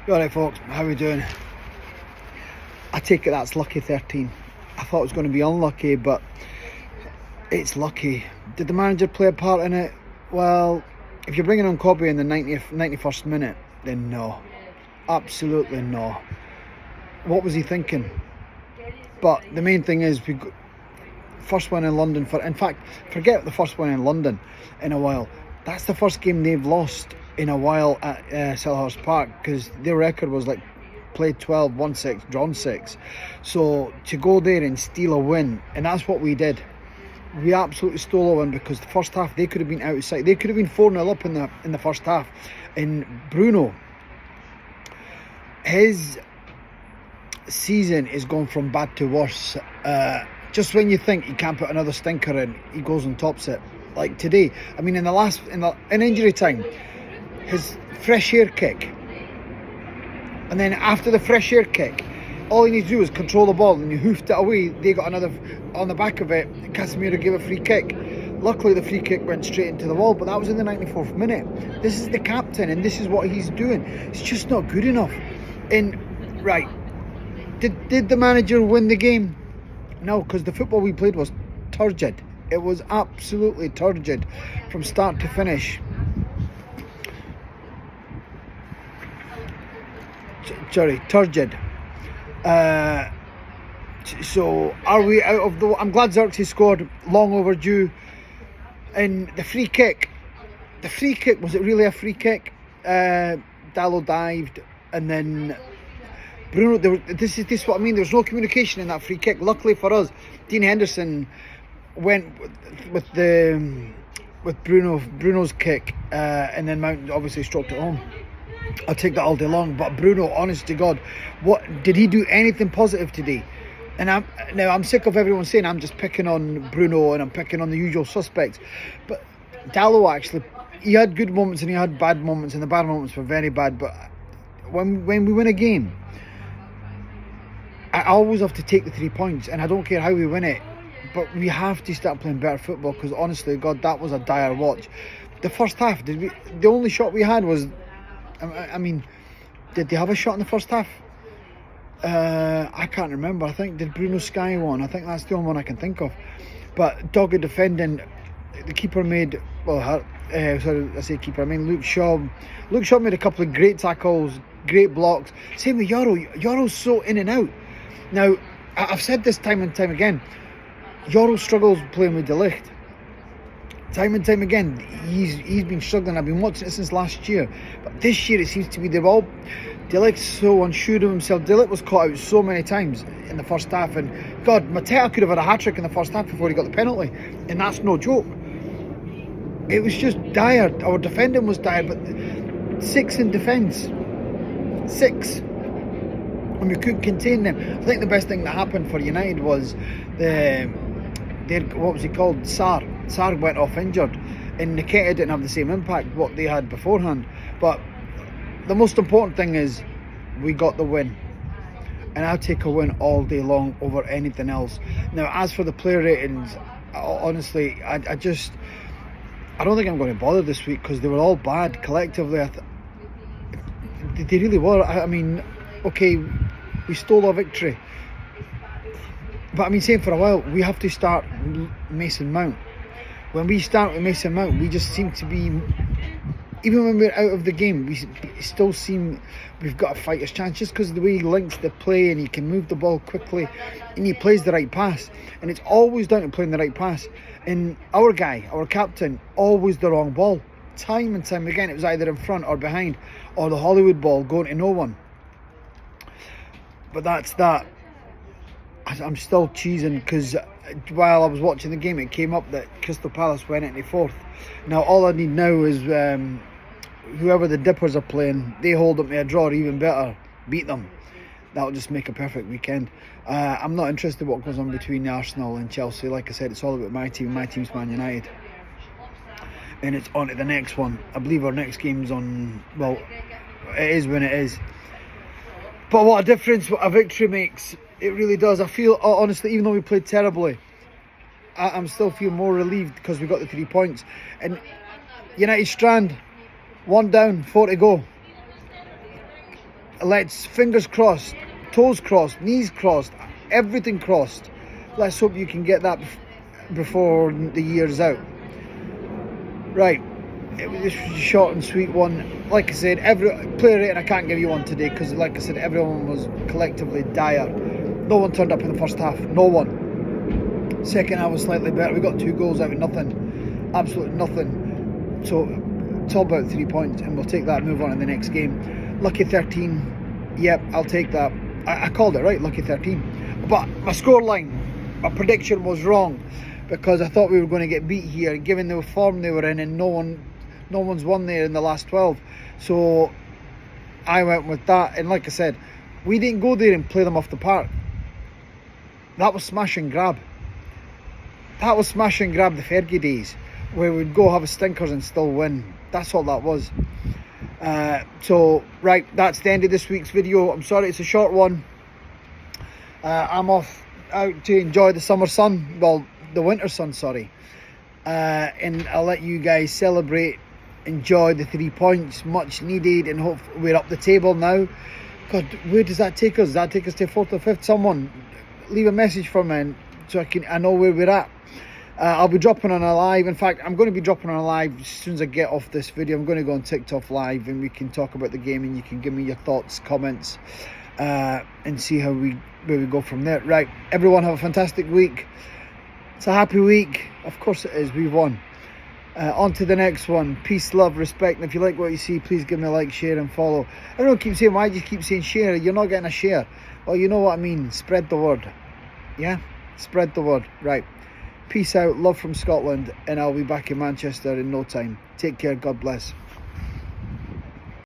You alright, folks? How are we doing? I take it that's lucky 13. I thought it was going to be unlucky, but it's lucky. Did the manager play a part in it? Well, if you're bringing on Kobe in the 91st minute, then no. Absolutely no. What was he thinking? But the main thing is, we got first one in London. In fact, forget the first one in London in a while. That's the first game they've lost in a while at Selhurst Park, because their record was like played 12, won 6, drawn 6. So to go there and steal a win, and that's what we did. We absolutely stole a win, because the first half they could have been out of sight. They could have been 4-0 up in the first half. And Bruno, his season is going from bad to worse. Just when you think he can't put another stinker in, he goes and tops it. Like today, I mean, in injury time, his fresh air kick, and then after the fresh air kick, all he needs to do is control the ball, and he hoofed it away. They got another on the back of it. Casemiro gave a free kick. Luckily, the free kick went straight into the wall, but that was in the 94th minute. This is the captain, and this is what he's doing. It's just not good enough. And right, did the manager win the game? No, because the football we played was turgid. It was absolutely turgid from start to finish. Sorry, turgid. So are we out of the... I'm glad Xerxes scored, long overdue. And the free kick, was it really a free kick? Dallo dived, and then Bruno, this is what I mean, there was no communication in that free kick. Luckily for us, Dean Henderson went with Bruno's kick, and then Mount obviously stroked it home. I'll take that all day long. But Bruno, honest to God, what did he do anything positive today? And I'm sick of everyone saying I'm just picking on Bruno and I'm picking on the usual suspects. But Dallo, actually, he had good moments and he had bad moments, and the bad moments were very bad. But when we win a game, I always have to take the 3 points, and I don't care how we win it. But we have to start playing better football, because honestly, God, that was a dire watch. The first half, the only shot we had was... I mean, did they have a shot in the first half? I can't remember. I think, did Bruno Sky one? I think that's the only one I can think of. But dogged defending, the keeper made... Well, sorry, I say keeper, I mean Luke Shaw. Luke Shaw made a couple of great tackles, great blocks. Same with Yoro. Yoro's so in and out. Now, I've said this time and time again, Yoro struggles playing with De Ligt. Time and time again, he's been struggling. I've been watching it since last year, but this year it seems to be De Ligt's so unsure of himself. De Ligt was caught out so many times in the first half, and God, Mateta could have had a hat-trick in the first half before he got the penalty, and that's no joke. It was just dire. Our defending was dire, but 6 in defence. 6. And we couldn't contain them. I think the best thing that happened for United was what was he called? Sarr. Sarr went off injured, and Nketiah didn't have the same impact what they had beforehand. But the most important thing is we got the win, and I'll take a win all day long over anything else. Now, as for the player ratings, honestly, I don't think I'm going to bother this week, because they were all bad collectively. They really were. I mean, okay, we stole a victory, but I mean, same for a while, we have to start Mason Mount. When we start with Mason Mount, we just seem to be, even when we're out of the game, we still seem we've got a fighter's chance, just because of the way he links the play, and he can move the ball quickly, and he plays the right pass, and it's always down to playing the right pass. And our guy, our captain, always the wrong ball. Time and time again, it was either in front or behind, or the Hollywood ball going to no one. But that's that. I'm still cheesing, because while I was watching the game, it came up that Crystal Palace went into 4th. Now, all I need now is whoever the Dippers are playing, they hold up to a draw, or even better, beat them. That'll just make a perfect weekend. I'm not interested in what goes on between Arsenal and Chelsea. Like I said, it's all about my team. My team's Man United. And it's on to the next one. I believe our next game's on... Well, it is when it is. But what a difference what a victory makes. It really does. I feel, honestly, even though we played terribly, I'm still feel more relieved, because we got the 3 points. And United Strand, 1 down, 4 to go. let's, fingers crossed, toes crossed, knees crossed, everything crossed. Let's hope you can get that before the year's out. Right, it was just a short and sweet one. Like I said, every player rating I can't give you one today because, like I said, everyone was collectively dire. No one turned up in the first half. No one. Second half was slightly better. We got 2 goals out of nothing, absolutely nothing. So it's all about 3 points, and we'll take that and move on in the next game. Lucky 13. Yep, I'll take that. I called it right, lucky 13. But my scoreline, my prediction was wrong, because I thought we were going to get beat here, given the form they were in, and no one's won there in the last 12. So I went with that, and like I said, we didn't go there and play them off the park. That was smash and grab. That was smash and grab the Fergie days, where we'd go have a stinkers and still win. That's all that was. So right, that's the end of this week's video. I'm sorry it's a short one. I'm off out to enjoy the summer sun, well, the winter sun, sorry, and I'll let you guys celebrate, enjoy the 3 points, much needed, and hope we're up the table now. God, where does that take us? Does that take us to 4th or 5th? Someone leave a message for me so I know where we're at. I'll be dropping on a live. In fact, I'm going to be dropping on a live as soon as I get off this video. I'm going to go on TikTok live, and we can talk about the game, and you can give me your thoughts, comments, and see where we go from there. Right, everyone have a fantastic week. It's a happy week. Of course it is. We've won. On to the next one. Peace, love, respect. And if you like what you see, please give me a like, share, and follow. Everyone keeps saying, why do you keep saying share? You're not getting a share. Well, you know what I mean. Spread the word. Yeah? Spread the word. Right. Peace out. Love from Scotland. And I'll be back in Manchester in no time. Take care. God bless.